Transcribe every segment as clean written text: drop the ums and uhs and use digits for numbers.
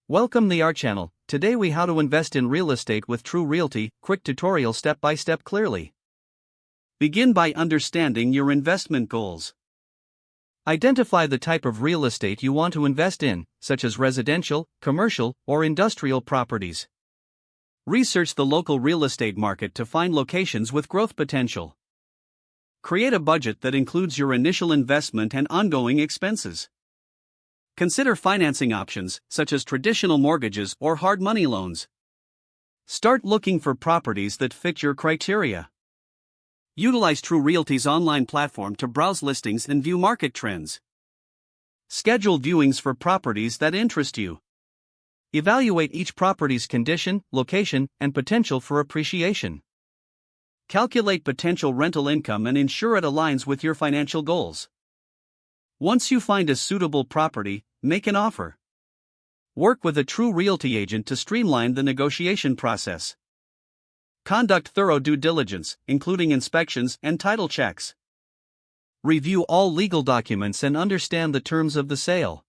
Welcome to our channel. Today we how to invest in real estate with Tru Realty, quick tutorial step by step clearly. Begin by understanding your investment goals. Identify the type of real estate you want to invest in, such as residential, commercial, or industrial properties. Research the local real estate market to find locations with growth potential. Create a budget that includes your initial investment and ongoing expenses. Consider financing options, such as traditional mortgages or hard money loans. Start looking for properties that fit your criteria. Utilize Tru Realty's online platform to browse listings and view market trends. Schedule viewings for properties that interest you. Evaluate each property's condition, location, and potential for appreciation. Calculate potential rental income and ensure it aligns with your financial goals. Once you find a suitable property, make an offer. Work with a Tru Realty agent to streamline the negotiation process. Conduct thorough due diligence, including inspections and title checks. Review all legal documents and understand the terms of the sale.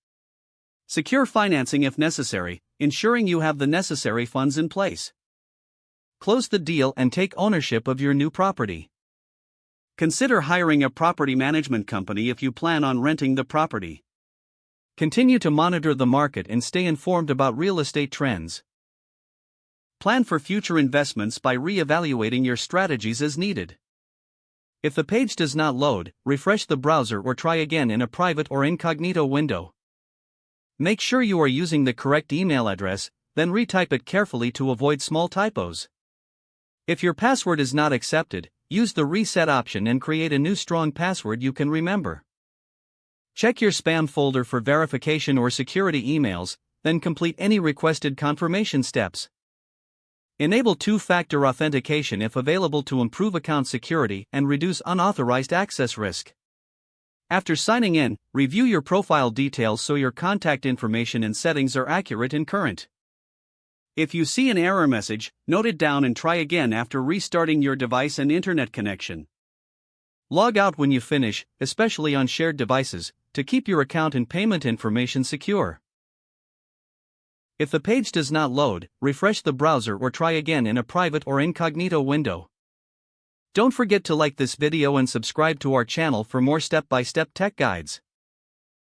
Secure financing if necessary, ensuring you have the necessary funds in place. Close the deal and take ownership of your new property. Consider hiring a property management company if you plan on renting the property. Continue to monitor the market and stay informed about real estate trends. Plan for future investments by re-evaluating your strategies as needed. If the page does not load, refresh the browser or try again in a private or incognito window. Make sure you are using the correct email address, then retype it carefully to avoid small typos. If your password is not accepted, use the reset option and create a new strong password you can remember. Check your spam folder for verification or security emails, then complete any requested confirmation steps. Enable two-factor authentication if available to improve account security and reduce unauthorized access risk. After signing in, review your profile details so your contact information and settings are accurate and current. If you see an error message, note it down and try again after restarting your device and internet connection. Log out when you finish, especially on shared devices, to keep your account and payment information secure. If the page does not load, refresh the browser or try again in a private or incognito window. Don't forget to like this video and subscribe to our channel for more step-by-step tech guides.